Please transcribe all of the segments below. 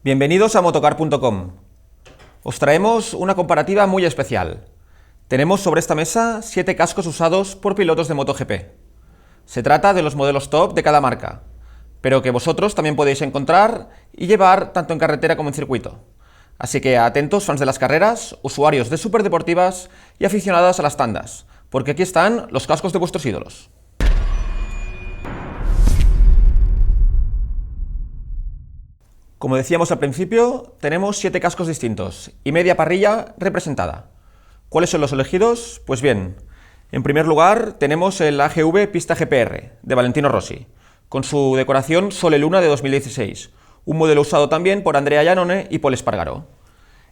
Bienvenidos a motocar.com. Os traemos una comparativa muy especial. Tenemos sobre esta mesa 7 cascos usados por pilotos de MotoGP. Se trata de los modelos top de cada marca, pero que vosotros también podéis encontrar y llevar tanto en carretera como en circuito. Así que atentos, fans de las carreras, usuarios de superdeportivas y aficionados a las tandas, porque aquí están los cascos de vuestros ídolos. Como decíamos al principio, tenemos 7 cascos distintos y media parrilla representada. ¿Cuáles son los elegidos? Pues bien, en primer lugar tenemos el AGV Pista GPR de Valentino Rossi, con su decoración Sole Luna de 2016, un modelo usado también por Andrea Iannone y Pol Espargaró.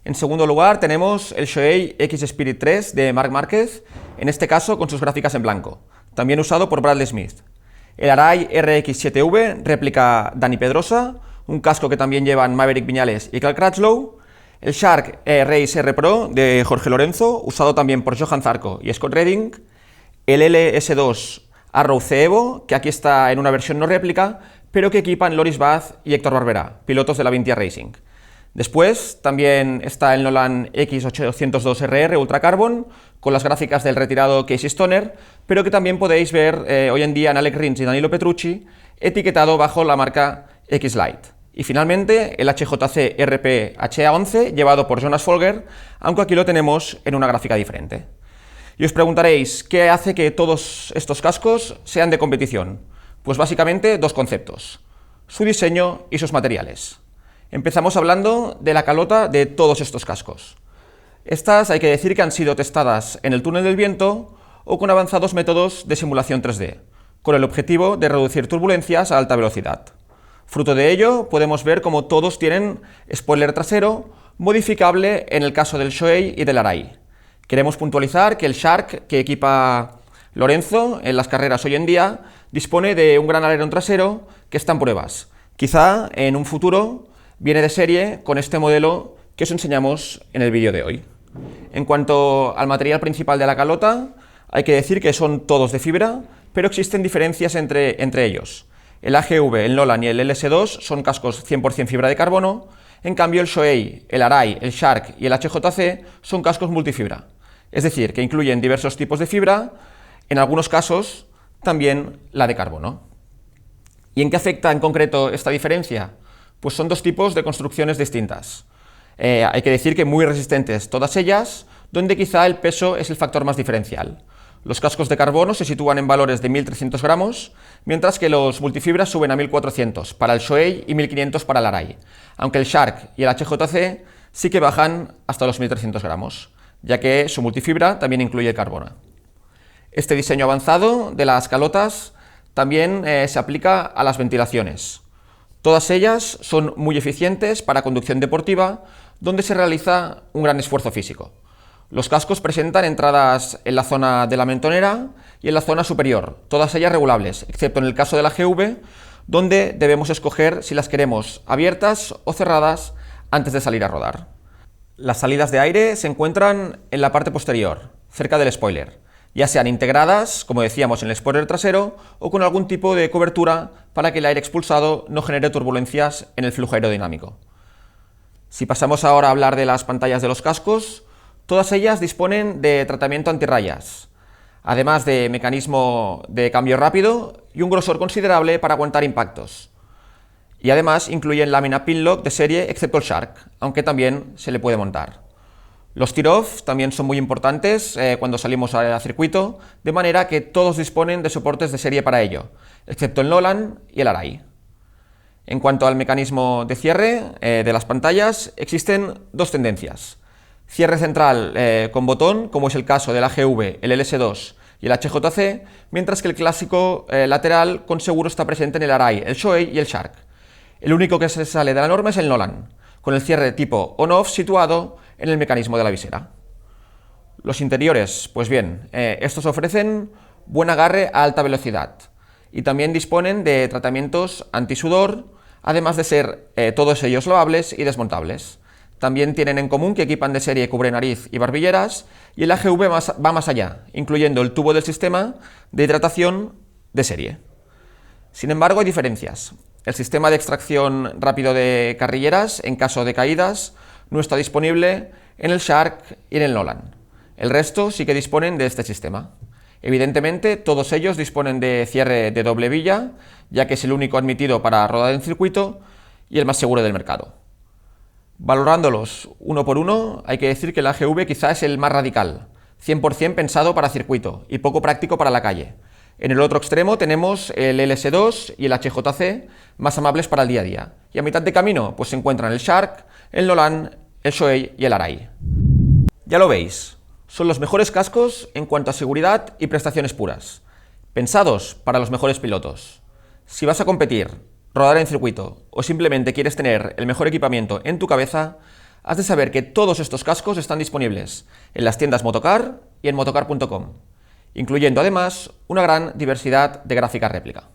En segundo lugar tenemos el Shoei X Spirit 3 de Marc Márquez, en este caso con sus gráficas en blanco, también usado por Bradley Smith. El Arai RX7V réplica Dani Pedrosa, un casco que también llevan Maverick Viñales y Cal Crutchlow. El Shark Race R Pro de Jorge Lorenzo, usado también por Johan Zarco y Scott Redding. El LS2 Arrow C Evo, que aquí está en una versión no réplica, pero que equipan Loris Baz y Héctor Barberá, pilotos de la Vintia Racing. Después también está el Nolan X802RR Ultra Carbon, con las gráficas del retirado Casey Stoner, pero que también podéis ver hoy en día en Alec Rins y Danilo Petrucci, etiquetado bajo la marca X-Lite. Y finalmente el HJC RP HA11, llevado por Jonas Folger, aunque aquí lo tenemos en una gráfica diferente. Y os preguntaréis, ¿qué hace que todos estos cascos sean de competición? Pues básicamente dos conceptos: su diseño y sus materiales. Empezamos hablando de la calota de todos estos cascos. Estas hay que decir que han sido testadas en el túnel del viento o con avanzados métodos de simulación 3D, con el objetivo de reducir turbulencias a alta velocidad. Fruto de ello, podemos ver cómo todos tienen spoiler trasero, modificable en el caso del Shoei y del Arai. Queremos puntualizar que el Shark que equipa Lorenzo en las carreras hoy en día dispone de un gran alerón trasero que está en pruebas. Quizá en un futuro viene de serie con este modelo que os enseñamos en el vídeo de hoy. En cuanto al material principal de la calota, hay que decir que son todos de fibra, pero existen diferencias entre ellos. El AGV, el Nolan y el LS2 son cascos 100% fibra de carbono, en cambio el Shoei, el Arai, el Shark y el HJC son cascos multifibra, es decir, que incluyen diversos tipos de fibra, en algunos casos también la de carbono. ¿Y en qué afecta en concreto esta diferencia? Pues son dos tipos de construcciones distintas. Hay que decir que muy resistentes todas ellas, donde quizá el peso es el factor más diferencial. Los cascos de carbono se sitúan en valores de 1.300 gramos, mientras que los multifibras suben a 1.400 para el Shoei y 1.500 para el Arai, aunque el Shark y el HJC sí que bajan hasta los 1.300 gramos, ya que su multifibra también incluye carbono. Este diseño avanzado de las calotas también se aplica a las ventilaciones. Todas ellas son muy eficientes para conducción deportiva, donde se realiza un gran esfuerzo físico. Los cascos presentan entradas en la zona de la mentonera y en la zona superior, todas ellas regulables, excepto en el caso de la GV, donde debemos escoger si las queremos abiertas o cerradas antes de salir a rodar. Las salidas de aire se encuentran en la parte posterior, cerca del spoiler, ya sean integradas, como decíamos, en el spoiler trasero, o con algún tipo de cobertura para que el aire expulsado no genere turbulencias en el flujo aerodinámico. Si pasamos ahora a hablar de las pantallas de los cascos, todas ellas disponen de tratamiento antirrayas, además de mecanismo de cambio rápido y un grosor considerable para aguantar impactos. Y además incluyen lámina Pinlock de serie, excepto el Shark, aunque también se le puede montar. Los tear-off también son muy importantes cuando salimos a circuito, de manera que todos disponen de soportes de serie para ello, excepto el Nolan y el Arai. En cuanto al mecanismo de cierre de las pantallas, existen dos tendencias: cierre central con botón, como es el caso del AGV, el LS2 y el HJC, mientras que el clásico lateral con seguro está presente en el Arai, el Shoei y el Shark. El único que se sale de la norma es el Nolan, con el cierre tipo on-off situado en el mecanismo de la visera. Los interiores, pues bien, estos ofrecen buen agarre a alta velocidad y también disponen de tratamientos antisudor, además de ser todos ellos lavables y desmontables. También tienen en común que equipan de serie cubrenariz y barbilleras, y el AGV va más allá, incluyendo el tubo del sistema de hidratación de serie. Sin embargo, hay diferencias. el sistema de extracción rápido de carrilleras en caso de caídas no está disponible en el Shark y en el Nolan. El resto sí que disponen de este sistema. Evidentemente, todos ellos disponen de cierre de doble villa, ya que es el único admitido para rodar en circuito y el más seguro del mercado. Valorándolos uno por uno, hay que decir que el AGV quizá es el más radical, 100% pensado para circuito y poco práctico para la calle. En el otro extremo tenemos el LS2 y el HJC, más amables para el día a día. Y a mitad de camino pues se encuentran el Shark, el Nolan, el Shoei y el Arai. Ya lo veis, son los mejores cascos en cuanto a seguridad y prestaciones puras, pensados para los mejores pilotos. Si vas a competir, rodar en circuito o simplemente quieres tener el mejor equipamiento en tu cabeza, has de saber que todos estos cascos están disponibles en las tiendas Motocar y en motocar.com, incluyendo además una gran diversidad de gráficas réplica.